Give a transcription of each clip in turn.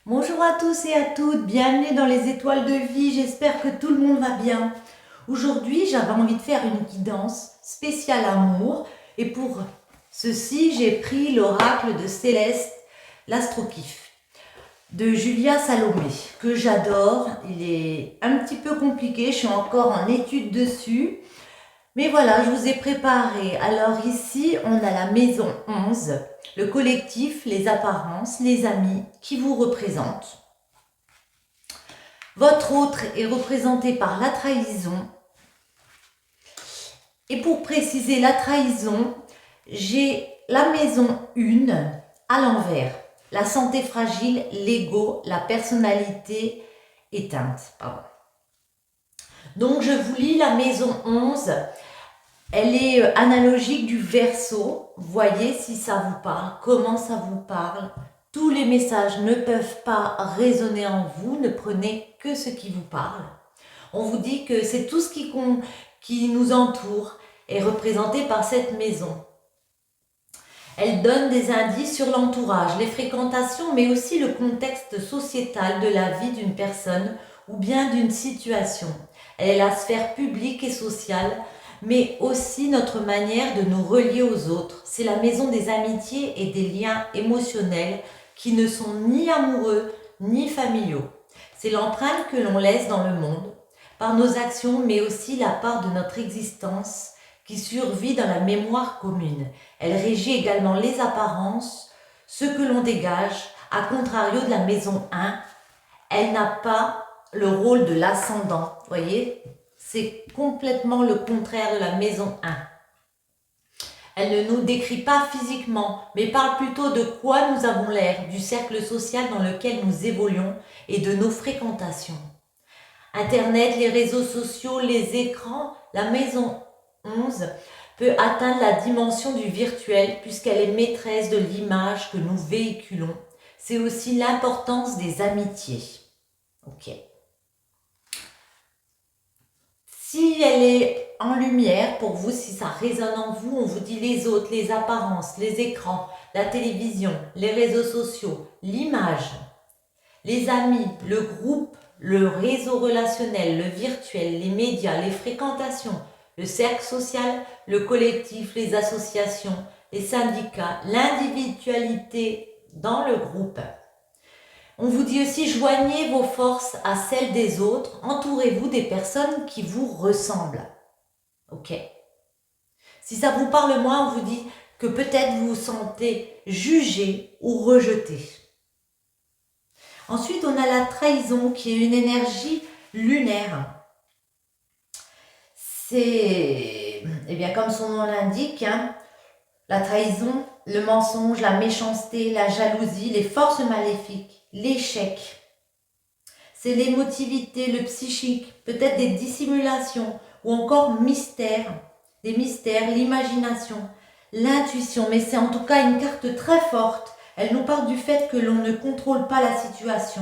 Bonjour à tous et à toutes, bienvenue dans les étoiles de vie, j'espère que tout le monde va bien. Aujourd'hui, j'avais envie de faire une guidance spéciale amour et pour ceci, j'ai pris l'oracle de Céleste, l'astrokiff, de Julia Salomé, que j'adore. Il est un petit peu compliqué, je suis encore en étude dessus. Mais voilà, je vous ai préparé. Alors ici, on a la maison 11, le collectif, les apparences, les amis qui vous représentent. Votre autre est représenté par la trahison. Et pour préciser la trahison, j'ai la maison 1 à l'envers. La santé fragile, l'ego, la personnalité éteinte. Pardon. Donc je vous lis la maison 11. Elle est analogique du Verseau. Voyez si ça vous parle, comment ça vous parle. Tous les messages ne peuvent pas résonner en vous, ne prenez que ce qui vous parle. On vous dit que c'est tout ce qui nous entoure est représenté par cette maison. Elle donne des indices sur l'entourage, les fréquentations, mais aussi le contexte sociétal de la vie d'une personne ou bien d'une situation. Elle est la sphère publique et sociale, mais aussi notre manière de nous relier aux autres. C'est la maison des amitiés et des liens émotionnels qui ne sont ni amoureux ni familiaux. C'est l'empreinte que l'on laisse dans le monde, par nos actions, mais aussi la part de notre existence qui survit dans la mémoire commune. Elle régit également les apparences, ce que l'on dégage, à contrario de la maison 1. Elle n'a pas le rôle de l'ascendant, voyez, c'est complètement le contraire de la maison 1. Elle ne nous décrit pas physiquement, mais parle plutôt de quoi nous avons l'air, du cercle social dans lequel nous évoluons et de nos fréquentations. Internet, les réseaux sociaux, les écrans, la maison 11 peut atteindre la dimension du virtuel puisqu'elle est maîtresse de l'image que nous véhiculons. C'est aussi l'importance des amitiés. Ok. Si elle est en lumière pour vous, si ça résonne en vous, on vous dit les autres, les apparences, les écrans, la télévision, les réseaux sociaux, l'image, les amis, le groupe, le réseau relationnel, le virtuel, les médias, les fréquentations, le cercle social, le collectif, les associations, les syndicats, l'individualité dans le groupe. On vous dit aussi, joignez vos forces à celles des autres, entourez-vous des personnes qui vous ressemblent. Ok. Si ça vous parle moins, on vous dit que peut-être vous vous sentez jugé ou rejeté. Ensuite, on a la trahison qui est une énergie lunaire. C'est, eh bien, comme son nom l'indique, la trahison, le mensonge, la méchanceté, la jalousie, les forces maléfiques, l'échec. C'est l'émotivité, le psychique, peut-être des dissimulations ou encore mystères, des mystères, l'imagination, l'intuition. Mais c'est en tout cas une carte très forte. Elle nous parle du fait que l'on ne contrôle pas la situation,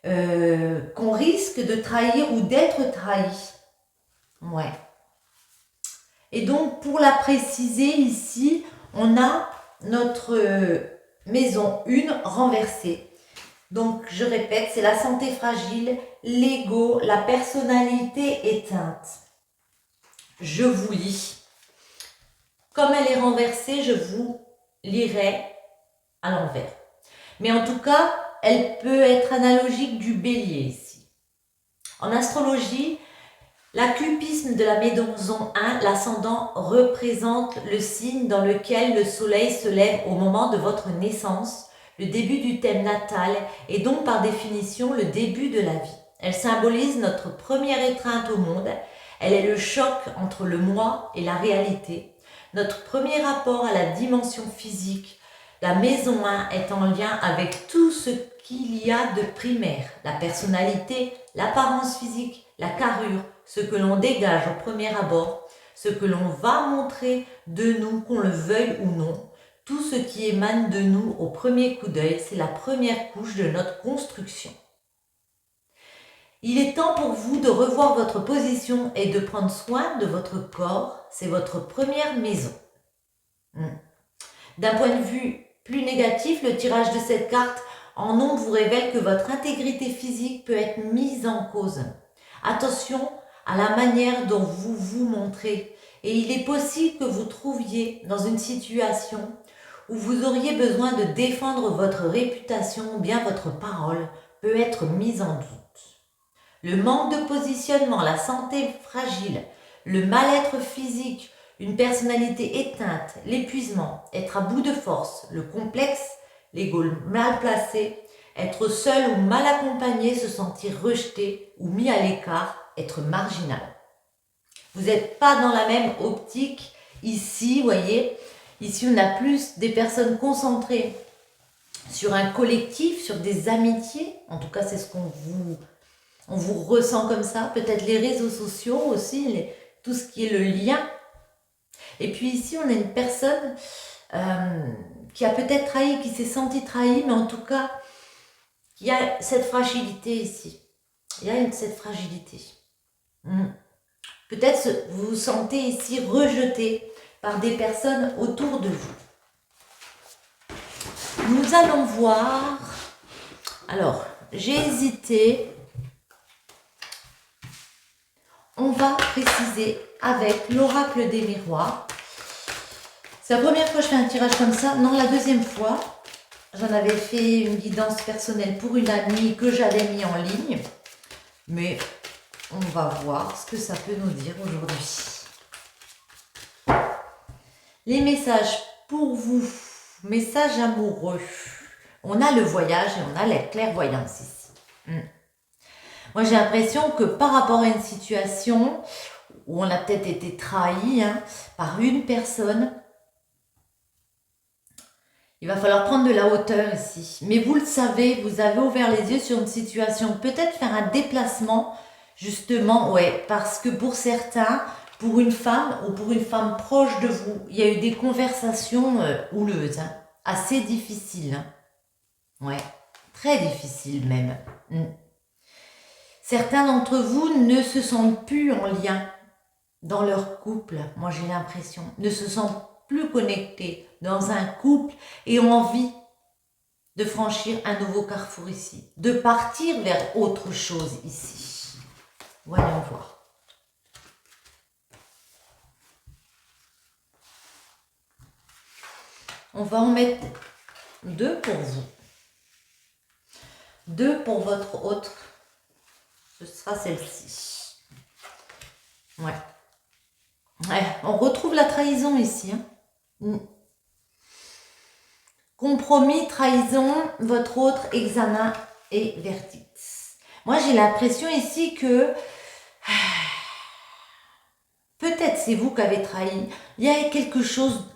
qu'on risque de trahir ou d'être trahi. Ouais. Et donc, pour la préciser ici, on a notre maison 1 renversée. Donc, je répète, c'est la santé fragile, l'ego, la personnalité éteinte. Je vous lis. Comme elle est renversée, je vous lirai à l'envers. Mais en tout cas, elle peut être analogique du bélier ici. En astrologie, l'acupisme de la maison 1, l'ascendant, représente le signe dans lequel le soleil se lève au moment de votre naissance, le début du thème natal et donc par définition le début de la vie. Elle symbolise notre première étreinte au monde, elle est le choc entre le moi et la réalité, notre premier rapport à la dimension physique. La maison 1 est en lien avec tout ce qu'il y a de primaire, la personnalité, l'apparence physique, la carrure, ce que l'on dégage au premier abord, ce que l'on va montrer de nous, qu'on le veuille ou non. Tout ce qui émane de nous au premier coup d'œil, c'est la première couche de notre construction. Il est temps pour vous de revoir votre position et de prendre soin de votre corps. C'est votre première maison. D'un point de vue plus négatif, le tirage de cette carte en nombre vous révèle que votre intégrité physique peut être mise en cause. Attention à la manière dont vous vous montrez. Et il est possible que vous trouviez dans une situation où vous auriez besoin de défendre votre réputation ou bien votre parole peut être mise en doute. Le manque de positionnement, la santé fragile, le mal-être physique, une personnalité éteinte, l'épuisement, être à bout de force, le complexe, l'ego mal placé, être seul ou mal accompagné, se sentir rejeté ou mis à l'écart, être marginal. Vous n'êtes pas dans la même optique ici, voyez. Ici, on a plus des personnes concentrées sur un collectif, sur des amitiés. En tout cas, c'est ce on vous ressent comme ça. Peut-être les réseaux sociaux aussi, tout ce qui est le lien. Et puis ici, on a une personne qui a peut-être trahi, qui s'est sentie trahie, mais en tout cas, il y a cette fragilité ici. Il y a cette fragilité. Peut-être vous vous sentez ici rejeté par des personnes autour de vous. Nous allons voir. Alors, j'ai hésité. On va préciser avec l'oracle des miroirs. C'est la première fois que je fais un tirage comme ça. Non, la deuxième fois. J'en avais fait une guidance personnelle pour une amie que j'avais mis en ligne. Mais on va voir ce que ça peut nous dire aujourd'hui. Les messages pour vous. Messages amoureux. On a le voyage et on a la clairvoyance ici. Moi, j'ai l'impression que par rapport à une situation où on a peut-être été trahi par une personne, il va falloir prendre de la hauteur ici. Mais vous le savez, vous avez ouvert les yeux sur une situation. Peut-être faire un déplacement, justement, ouais, parce que pour certains, pour une femme ou pour une femme proche de vous, il y a eu des conversations houleuses, assez difficiles. Ouais, très difficiles même. Certains d'entre vous ne se sentent plus en lien dans leur couple, moi j'ai l'impression, ne se sentent plus connectés dans un couple et ont envie de franchir un nouveau carrefour ici, de partir vers autre chose ici. Voyons voir. On va en mettre 2 pour vous. 2 pour votre autre. Ce sera celle-ci. Ouais. On retrouve la trahison ici. Compromis, trahison, votre autre, examen et verdict. Moi, j'ai l'impression ici que peut-être c'est vous qui avez trahi. Il y a quelque chose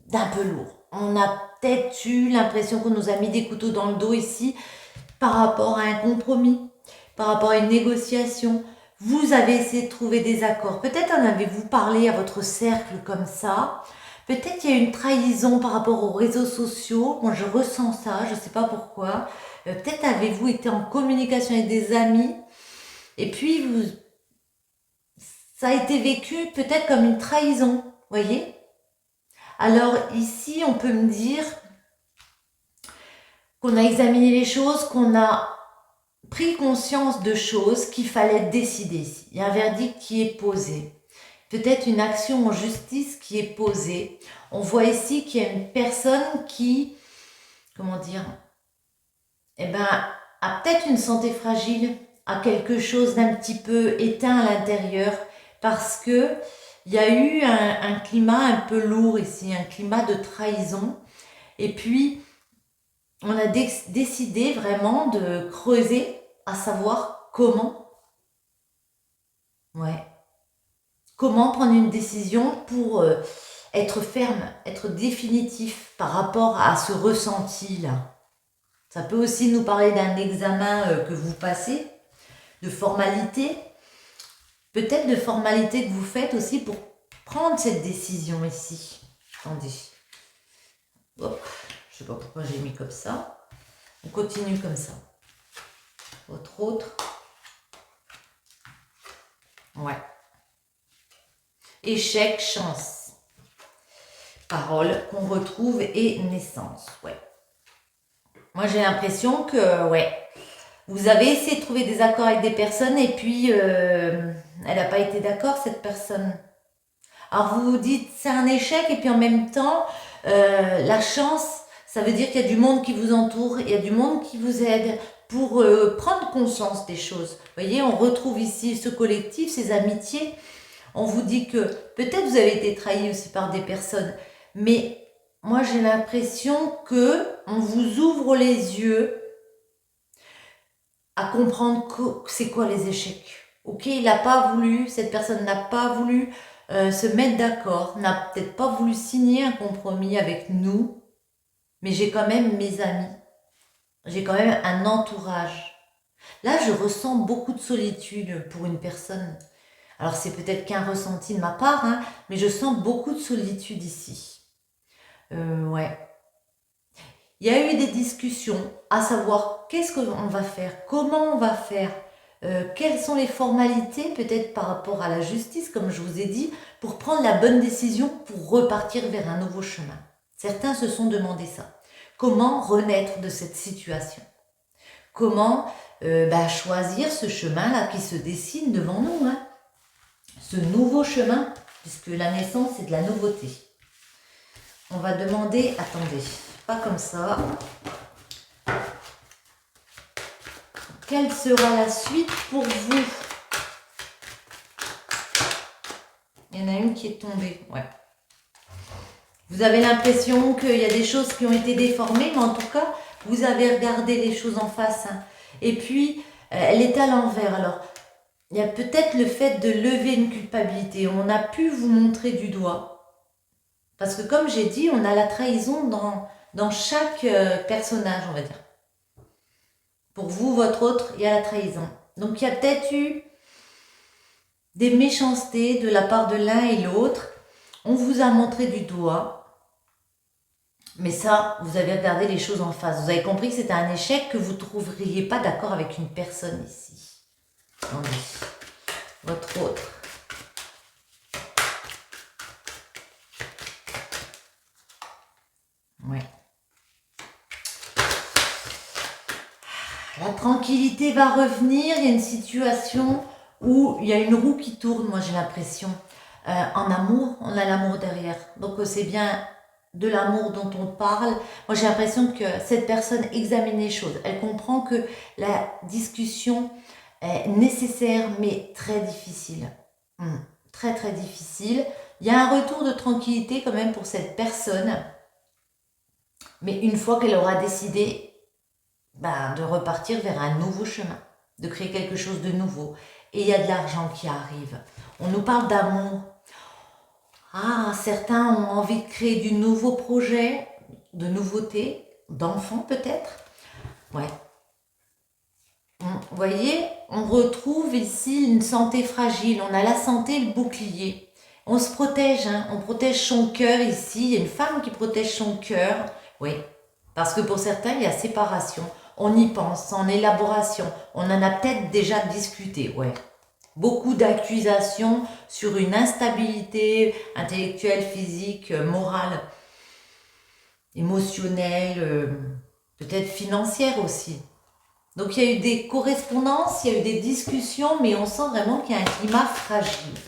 d'un peu lourd. On a peut-être eu l'impression qu'on nous a mis des couteaux dans le dos ici par rapport à un compromis, par rapport à une négociation. Vous avez essayé de trouver des accords. Peut-être en avez-vous parlé à votre cercle comme ça. Peut-être qu'il y a une trahison par rapport aux réseaux sociaux. Moi, je ressens ça, je ne sais pas pourquoi. Peut-être avez-vous été en communication avec des amis. Et puis, ça a été vécu peut-être comme une trahison. Voyez ? Alors ici, on peut me dire qu'on a examiné les choses, qu'on a pris conscience de choses qu'il fallait décider ici. Il y a un verdict qui est posé. Peut-être une action en justice qui est posée. On voit ici qu'il y a une personne qui, comment dire, a peut-être une santé fragile, a quelque chose d'un petit peu éteint à l'intérieur parce que il y a eu un climat un peu lourd ici, un climat de trahison. Et puis, on a décidé vraiment de creuser, à savoir comment. Ouais. Comment prendre une décision pour être ferme, être définitif par rapport à ce ressenti-là. Ça peut aussi nous parler d'un examen que vous passez, de formalité. Peut-être de formalité que vous faites aussi pour prendre cette décision ici. Attendez. Hop, je ne sais pas pourquoi j'ai mis comme ça. On continue comme ça. Votre autre. Ouais. Échec, chance. Parole qu'on retrouve et naissance. Ouais. Moi, j'ai l'impression que, ouais, vous avez essayé de trouver des accords avec des personnes et puis elle n'a pas été d'accord, cette personne. Alors, vous vous dites c'est un échec et puis en même temps, la chance, ça veut dire qu'il y a du monde qui vous entoure, il y a du monde qui vous aide pour prendre conscience des choses. Vous voyez, on retrouve ici ce collectif, ces amitiés. On vous dit que peut-être vous avez été trahi aussi par des personnes, mais moi j'ai l'impression que on vous ouvre les yeux à comprendre que c'est quoi les échecs. Ok, il n'a pas voulu, cette personne n'a pas voulu se mettre d'accord, n'a peut-être pas voulu signer un compromis avec nous, mais j'ai quand même mes amis, j'ai quand même un entourage. Là, je ressens beaucoup de solitude pour une personne. Alors c'est peut-être qu'un ressenti de ma part, hein, mais je sens beaucoup de solitude ici. Ouais. Il y a eu des discussions à savoir qu'est-ce qu'on va faire, comment on va faire, quelles sont les formalités peut-être par rapport à la justice, comme je vous ai dit, pour prendre la bonne décision pour repartir vers un nouveau chemin. Certains se sont demandé ça. Comment renaître de cette situation? Comment choisir ce chemin-là qui se dessine devant nous, hein? Ce nouveau chemin, puisque la naissance c'est de la nouveauté. On va demander, attendez, pas comme ça. Quelle sera la suite pour vous? Il y en a une qui est tombée, ouais. Vous avez l'impression qu'il y a des choses qui ont été déformées, mais en tout cas, vous avez regardé les choses en face. Hein. Et puis, elle est à l'envers. Alors, il y a peut-être le fait de lever une culpabilité. On a pu vous montrer du doigt. Parce que comme j'ai dit, on a la trahison dans chaque personnage, on va dire. Pour vous, votre autre, il y a la trahison. Donc il y a peut-être eu des méchancetés de la part de l'un et l'autre. On vous a montré du doigt. Mais ça, vous avez regardé les choses en face. Vous avez compris que c'était un échec, que vous ne trouveriez pas d'accord avec une personne ici. Attendez. Votre autre. Ouais. La tranquillité va revenir. Il y a une situation où il y a une roue qui tourne, moi j'ai l'impression. En amour, on a l'amour derrière. Donc c'est bien de l'amour dont on parle. Moi j'ai l'impression que cette personne examine les choses. Elle comprend que la discussion est nécessaire mais très difficile. Très très difficile. Il y a un retour de tranquillité quand même pour cette personne. Mais une fois qu'elle aura décidé de repartir vers un nouveau chemin, de créer quelque chose de nouveau. Et il y a de l'argent qui arrive. On nous parle d'amour. Ah, certains ont envie de créer du nouveau projet, de nouveautés, d'enfants peut-être. Ouais. Vous voyez, on retrouve ici une santé fragile. On a la santé, le bouclier. On se protège, hein. On protège son cœur ici. Il y a une femme qui protège son cœur. Oui, parce que pour certains, il y a séparation. On y pense, en élaboration. On en a peut-être déjà discuté, ouais. Beaucoup d'accusations sur une instabilité intellectuelle, physique, morale, émotionnelle, peut-être financière aussi. Donc il y a eu des correspondances, il y a eu des discussions, mais on sent vraiment qu'il y a un climat fragile.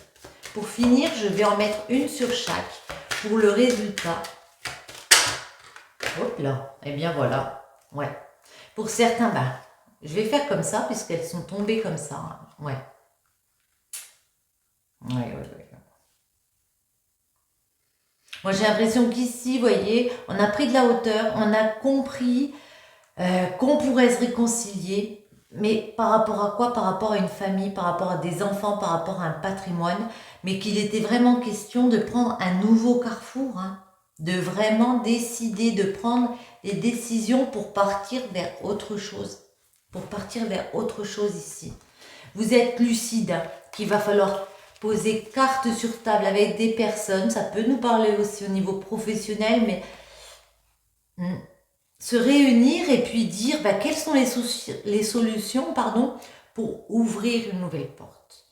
Pour finir, je vais en mettre une sur chaque pour le résultat. Hop là, et bien voilà, ouais. Pour certains, je vais faire comme ça puisqu'elles sont tombées comme ça, hein. Ouais. Ouais. Moi j'ai l'impression qu'ici, vous voyez, on a pris de la hauteur, on a compris qu'on pourrait se réconcilier, mais par rapport à quoi? Par rapport à une famille, par rapport à des enfants, par rapport à un patrimoine, mais qu'il était vraiment question de prendre un nouveau carrefour, hein, de vraiment décider, de prendre des décisions pour partir vers autre chose, ici. Vous êtes lucide, hein, qu'il va falloir poser carte sur table avec des personnes, ça peut nous parler aussi au niveau professionnel, mais se réunir et puis dire quelles sont les solutions pour ouvrir une nouvelle porte.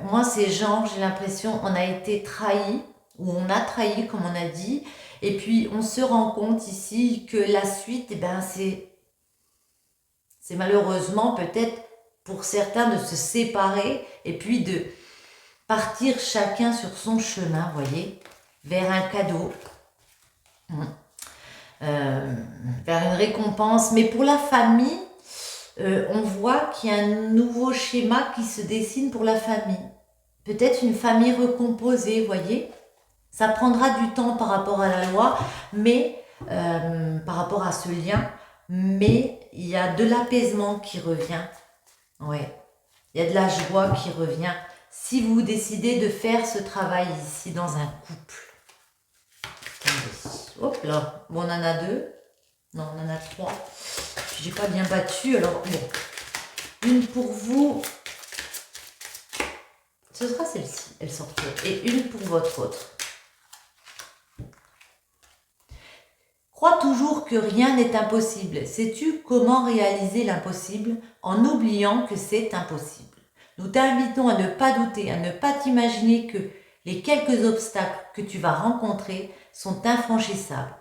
Moi, ces gens, j'ai l'impression, on a été trahis, ou on a trahi, comme on a dit, et puis on se rend compte ici que la suite, C'est malheureusement peut-être pour certains de se séparer et puis de partir chacun sur son chemin, voyez, vers un cadeau, vers une récompense. Mais pour la famille, on voit qu'il y a un nouveau schéma qui se dessine pour la famille. Peut-être une famille recomposée, voyez. Ça prendra du temps par rapport à la loi, mais par rapport à ce lien, mais il y a de l'apaisement qui revient. Ouais, il y a de la joie qui revient si vous décidez de faire ce travail ici dans un couple. Attendez. Hop là, bon, on en a 2. Non, on en a 3. Puis j'ai pas bien battu, alors bon. Une pour vous. Ce sera celle-ci, elle sortira. Et une pour votre autre. Crois toujours que rien n'est impossible. Sais-tu comment réaliser l'impossible en oubliant que c'est impossible? Nous t'invitons à ne pas douter, à ne pas t'imaginer que les quelques obstacles que tu vas rencontrer sont infranchissables.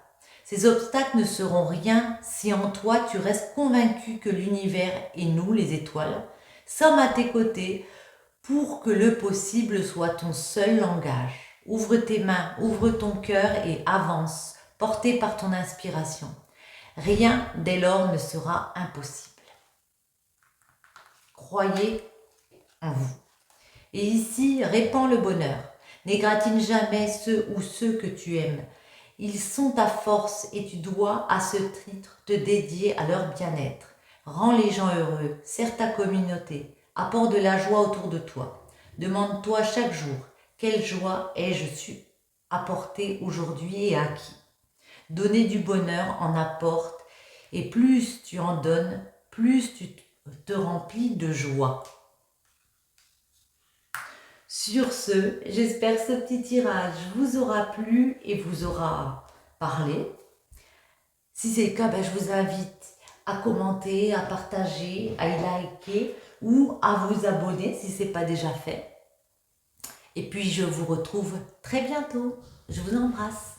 Ces obstacles ne seront rien si en toi tu restes convaincu que l'univers et nous, les étoiles, sommes à tes côtés pour que le possible soit ton seul langage. Ouvre tes mains, ouvre ton cœur et avance, porté par ton inspiration. Rien dès lors ne sera impossible. Croyez en vous. Et ici, répands le bonheur. N'égratine jamais ceux que tu aimes. Ils sont ta force et tu dois à ce titre te dédier à leur bien-être. Rends les gens heureux, serre ta communauté, apporte de la joie autour de toi. Demande-toi chaque jour, quelle joie ai-je su apporter aujourd'hui et à qui? Donner du bonheur en apporte et plus tu en donnes, plus tu te remplis de joie. Sur ce, j'espère que ce petit tirage vous aura plu et vous aura parlé. Si c'est le cas, je vous invite à commenter, à partager, à y liker ou à vous abonner si ce n'est pas déjà fait. Et puis je vous retrouve très bientôt. Je vous embrasse.